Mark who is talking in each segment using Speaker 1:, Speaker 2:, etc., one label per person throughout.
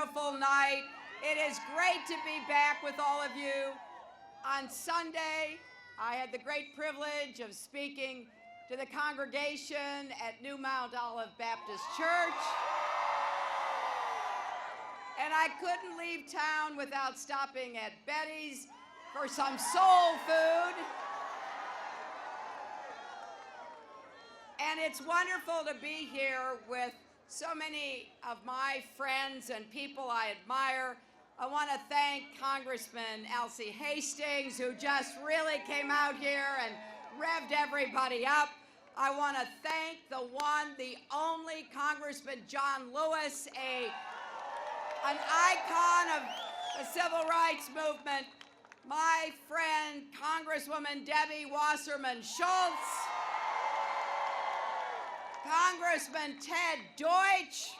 Speaker 1: beautiful night. It is great to be back with all of you. On Sunday, I had the great privilege of speaking to the congregation at New Mount Olive Baptist Church. And I couldn't leave town without stopping at Betty's for some soul food. And it's wonderful to be here with so many of my friends and people I admire. I want to thank Congressman Alcee Hastings, who just really came out here and revved everybody up. I want to thank the one, the only Congressman John Lewis, an icon of the civil rights movement, my friend Congresswoman Debbie Wasserman Schultz, Congressman Ted Deutsch,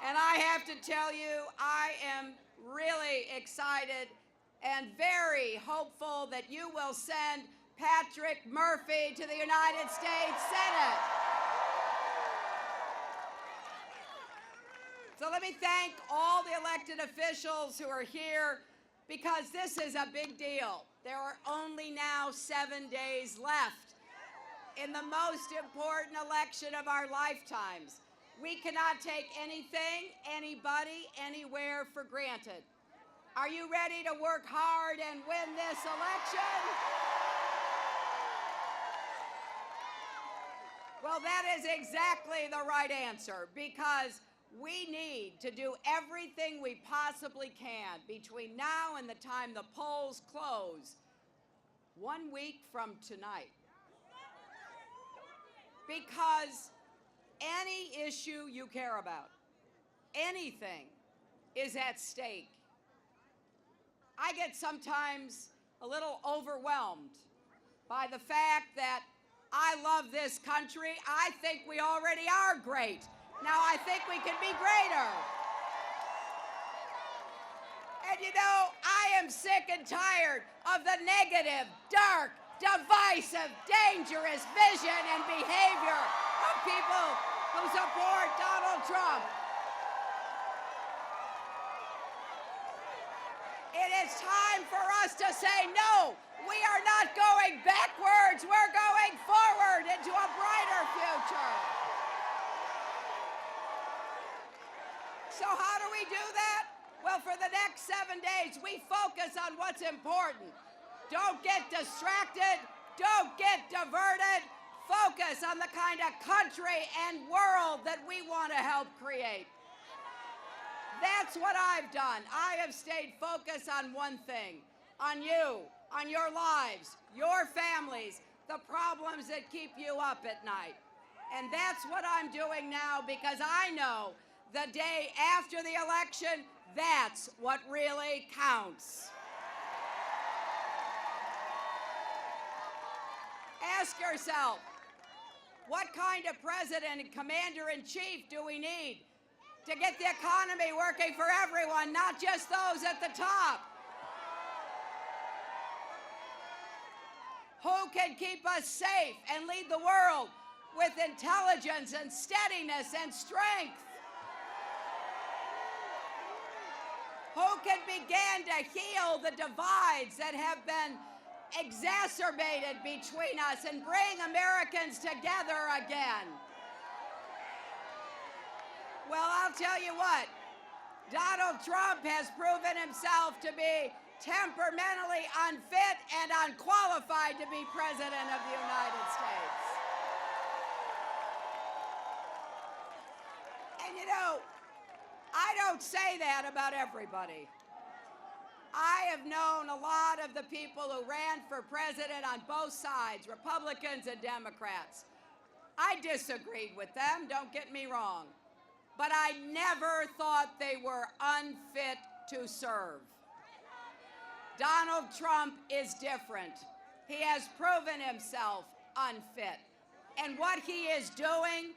Speaker 1: and I have to tell you, I am really excited and very hopeful that you will send Patrick Murphy to the United States Senate. So let me thank all the elected officials who are here, because this is a big deal. There are only now 7 days left in the most important election of our lifetimes. We cannot take anything, anybody, anywhere for granted. Are you ready to work hard and win this election? Well, that is exactly the right answer, because we need to do everything we possibly can between now and the time the polls close, 1 week from tonight. Because any issue you care about, anything, is at stake. I get sometimes a little overwhelmed by the fact that I love this country. I think we already are great. Now I think we can be greater. And you know, I am sick and tired of the negative, dark, divisive, dangerous vision and behavior of people who support Donald Trump. It is time for us to say, no, we are not going backwards, we're going forward into a brighter future. So how do we do that? Well, for the next 7 days, we focus on what's important. Don't get distracted, don't get diverted. Focus on the kind of country and world that we want to help create. That's what I've done. I have stayed focused on one thing, on you, on your lives, your families, the problems that keep you up at night. And that's what I'm doing now, because I know the day after the election, that's what really counts. Ask yourself, what kind of president and commander-in-chief do we need to get the economy working for everyone, not just those at the top? Who can keep us safe and lead the world with intelligence and steadiness and strength? Who can begin to heal the divides that have been exacerbated between us and bring Americans together again? Well, I'll tell you what, Donald Trump has proven himself to be temperamentally unfit and unqualified to be President of the United States. And you know, I don't say that about everybody. I have known a lot of the people who ran for president on both sides, Republicans and Democrats. I disagreed with them, don't get me wrong, but I never thought they were unfit to serve. Donald Trump is different. He has proven himself unfit. And what he is doing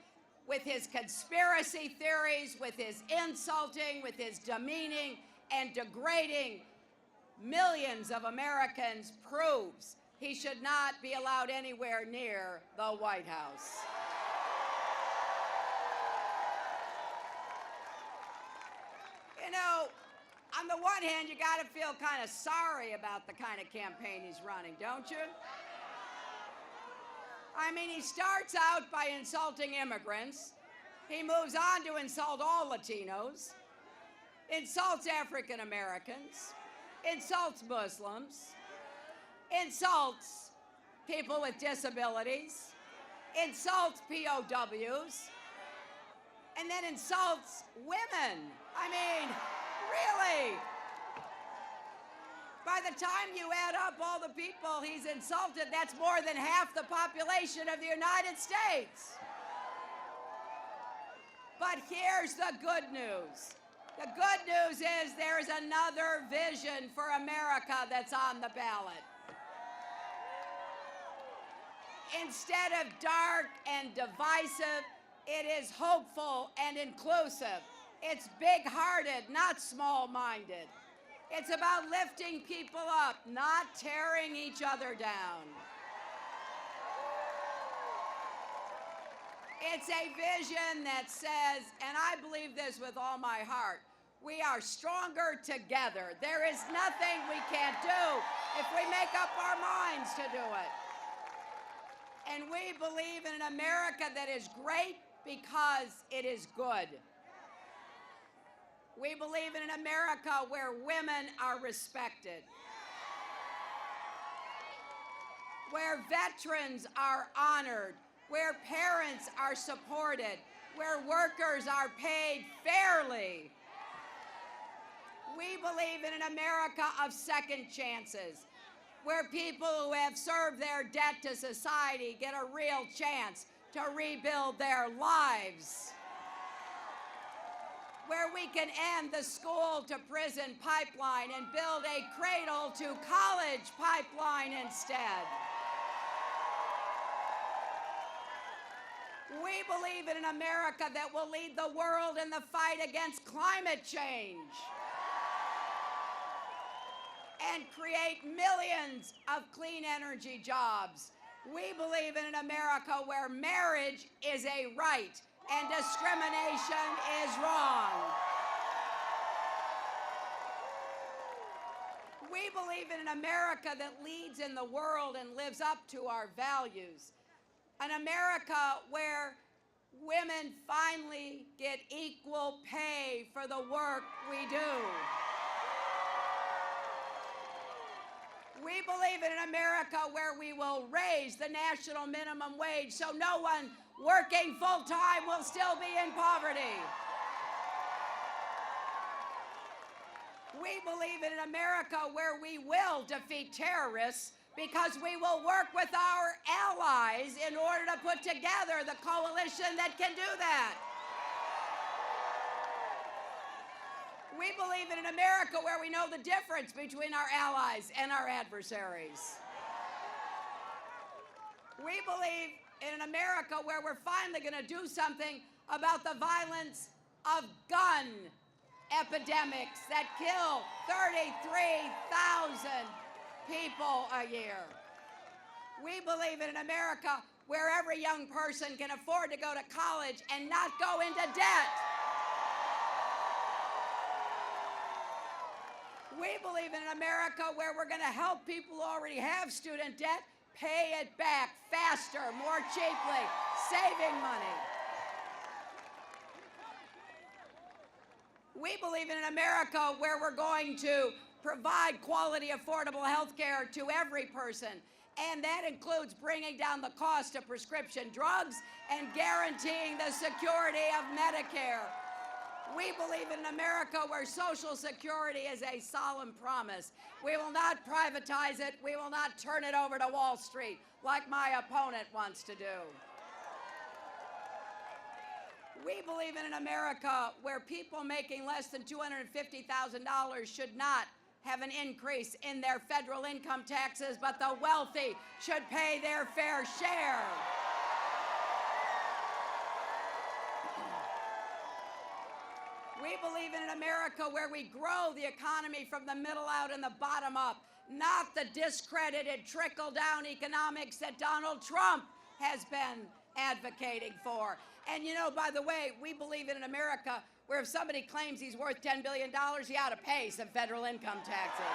Speaker 1: with his conspiracy theories, with his insulting, with his demeaning and degrading millions of Americans proves he should not be allowed anywhere near the White House. On the one hand, you got to feel kind of sorry about the kind of campaign he's running, don't you? I mean, he starts out by insulting immigrants. He moves on to insult all Latinos, insults African Americans, insults Muslims, insults people with disabilities, insults POWs, and then insults women. I mean, really? By the time you add up all the people he's insulted, that's more than half the population of the United States. But here's the good news. The good news is there's another vision for America that's on the ballot. Instead of dark and divisive, it is hopeful and inclusive. It's big-hearted, not small-minded. It's about lifting people up, not tearing each other down. It's a vision that says, and I believe this with all my heart, we are stronger together. There is nothing we can't do if we make up our minds to do it. And we believe in an America that is great because it is good. We believe in an America where women are respected, where veterans are honored, where parents are supported, where workers are paid fairly. We believe in an America of second chances, where people who have served their debt to society get a real chance to rebuild their lives, where we can end the school to prison pipeline and build a cradle to college pipeline instead. We believe in an America that will lead the world in the fight against climate change and create millions of clean energy jobs. We believe in an America where marriage is a right and discrimination is wrong. We believe in an America that leads in the world and lives up to our values. An America where women finally get equal pay for the work we do. We believe in an America where we will raise the national minimum wage so no one working full-time will still be in poverty. We believe in an America where we will defeat terrorists because we will work with our allies in order to put together the coalition that can do that. We believe in an America where we know the difference between our allies and our adversaries. We believe in an America where we're finally going to do something about the violence of gun epidemics that kill 33,000 people a year. We believe in an America where every young person can afford to go to college and not go into debt. We believe in an America where we're going to help people who already have student debt pay it back faster, more cheaply, saving money. We believe in an America where we're going to provide quality, affordable health care to every person, and that includes bringing down the cost of prescription drugs and guaranteeing the security of Medicare. We believe in an America where Social Security is a solemn promise. We will not privatize it. We will not turn it over to Wall Street like my opponent wants to do. We believe in an America where people making less than $250,000 should not have an increase in their federal income taxes, but the wealthy should pay their fair share. We believe in an America where we grow the economy from the middle out and the bottom up, not the discredited trickle-down economics that Donald Trump has been advocating for. And you know, by the way, we believe in an America where if somebody claims he's worth $10 billion, he ought to pay some federal income taxes.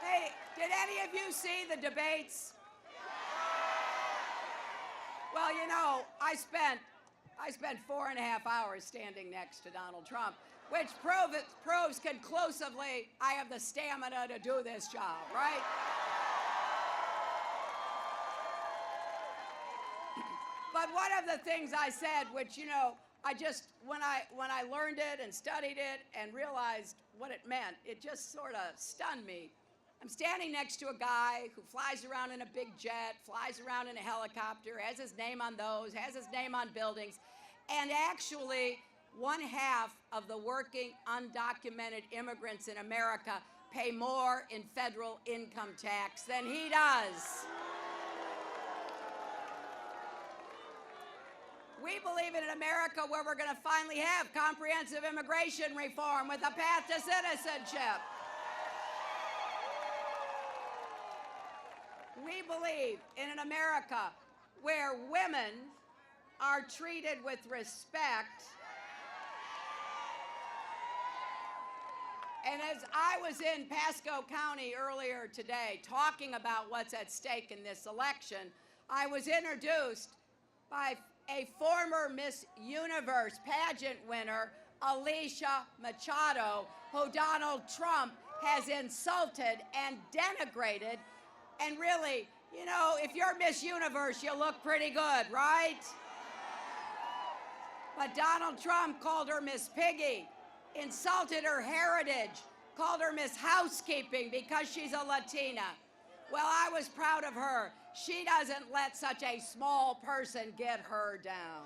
Speaker 1: Hey, did any of you see the debates? Well, you know, I spent 4.5 hours standing next to Donald Trump, which proves conclusively I have the stamina to do this job, right? But one of the things I said, which, you know, I just, when I learned it and studied it and realized what it meant, it just sort of stunned me. I'm standing next to a guy who flies around in a big jet, flies around in a helicopter, has his name on those, has his name on buildings, and actually 1/2 of the working undocumented immigrants in America pay more in federal income tax than he does. We believe in an America where we're going to finally have comprehensive immigration reform with a path to citizenship. We believe in an America where women are treated with respect. And as I was in Pasco County earlier today talking about what's at stake in this election, I was introduced by a former Miss Universe pageant winner, Alicia Machado, who Donald Trump has insulted and denigrated. And really, you know, if you're Miss Universe, you look pretty good, right? But Donald Trump called her Miss Piggy, insulted her heritage, called her Miss Housekeeping because she's a Latina. Well, I was proud of her. She doesn't let such a small person get her down.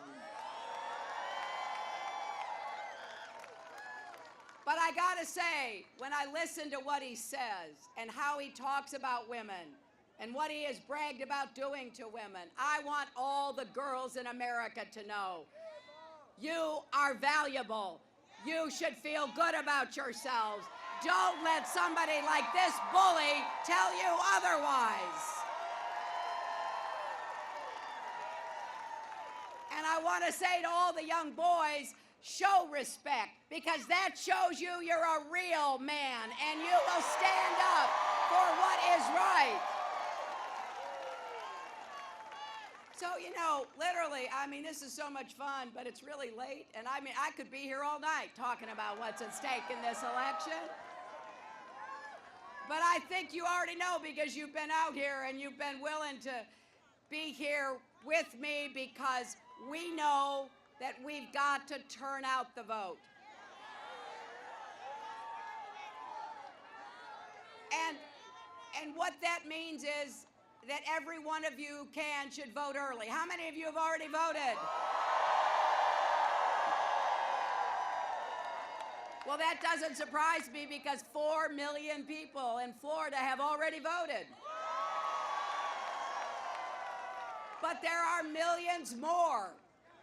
Speaker 1: But I gotta say, when I listen to what he says and how he talks about women and what he has bragged about doing to women, I want all the girls in America to know, you are valuable. You should feel good about yourselves. Don't let somebody like this bully tell you otherwise. And I want to say to all the young boys, show respect, because that shows you you're a real man and you will stand up for what is right. So, you know, literally, I mean, this is so much fun, but it's really late. And I mean, I could be here all night talking about what's at stake in this election. But I think you already know because you've been out here and you've been willing to be here with me, because we know that we've got to turn out the vote. And what that means is that every one of you should vote early. How many of you have already voted? Well, that doesn't surprise me because 4 million people in Florida have already voted. But there are millions more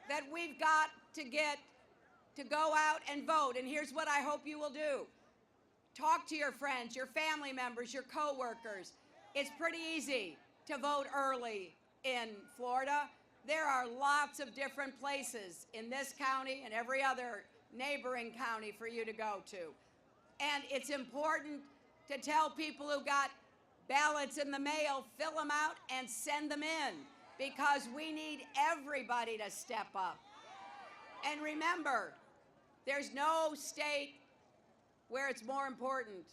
Speaker 1: that we've got to get to go out and vote. And here's what I hope you will do. Talk to your friends, your family members, your coworkers. It's pretty easy to vote early in Florida. There are lots of different places in this county and every other neighboring county for you to go to. And it's important to tell people who got ballots in the mail, fill them out and send them in, because we need everybody to step up. And remember, there's no state where it's more important.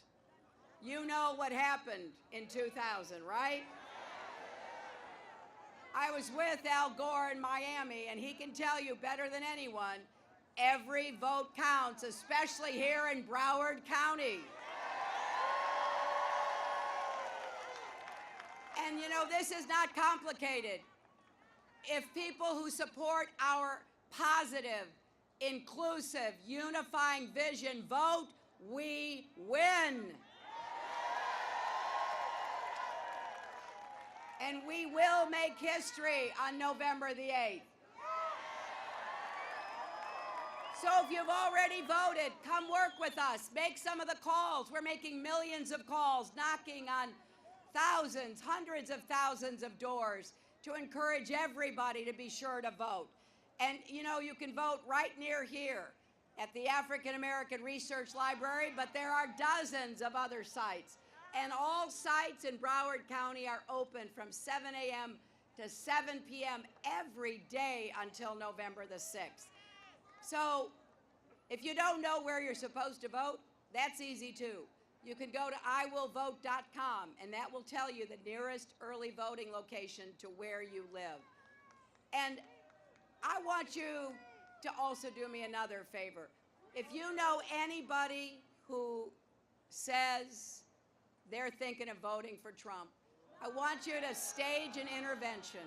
Speaker 1: You know what happened in 2000, right? I was with Al Gore in Miami, and he can tell you better than anyone, every vote counts, especially here in Broward County. And you know, this is not complicated. If people who support our positive, inclusive, unifying vision vote, we win. And we will make history on November the 8th. So if you've already voted, come work with us. Make some of the calls. We're making millions of calls, knocking on thousands, hundreds of thousands of doors. to encourage everybody to be sure to vote. And, you know, you can vote right near here at the African American Research Library, but there are dozens of other sites. And all sites in Broward County are open from 7 a.m. to 7 p.m. every day until November the 6th. So if you don't know where you're supposed to vote, that's easy too. You can go to iwillvote.com, and that will tell you the nearest early voting location to where you live. And I want you to also do me another favor. If you know anybody who says they're thinking of voting for Trump, I want you to stage an intervention.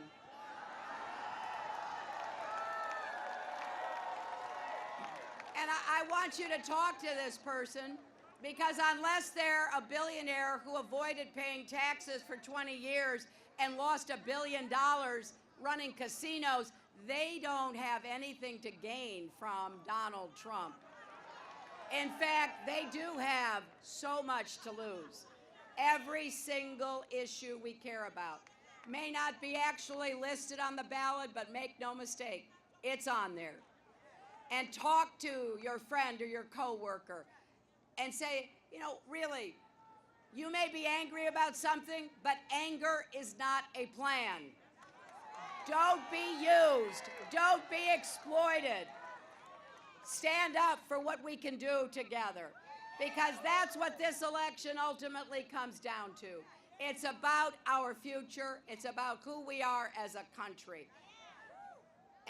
Speaker 1: And I want you to talk to this person, because unless they're a billionaire who avoided paying taxes for 20 years and lost $1 billion running casinos, they don't have anything to gain from Donald Trump. In fact, they do have so much to lose. Every single issue we care about may not be actually listed on the ballot, but make no mistake, it's on there. And talk to your friend or your coworker and say, you know, really, you may be angry about something, but anger is not a plan. Don't be used. Don't be exploited. Stand up for what we can do together, because that's what this election ultimately comes down to. It's about our future. It's about who we are as a country.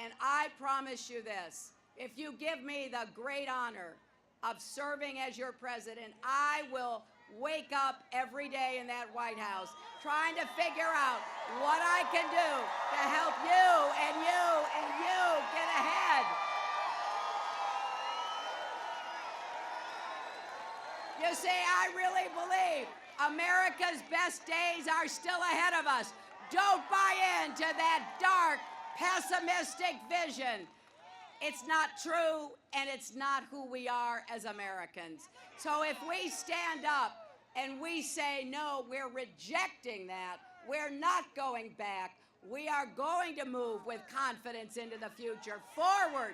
Speaker 1: And I promise you this, if you give me the great honor of serving as your president, I will wake up every day in that White House trying to figure out what I can do to help you and you and you get ahead. You see, I really believe America's best days are still ahead of us. Don't buy into that dark, pessimistic vision. It's not true, and it's not who we are as Americans. So if we stand up and we say, no, we're rejecting that, we're not going back, we are going to move with confidence into the future, forward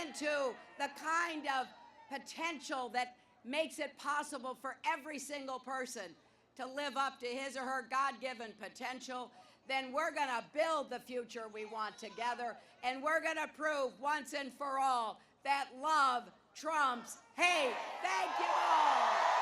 Speaker 1: into the kind of potential that makes it possible for every single person to live up to his or her God-given potential, then we're going to build the future we want together, and we're going to prove once and for all that love trumps hate. Thank you all.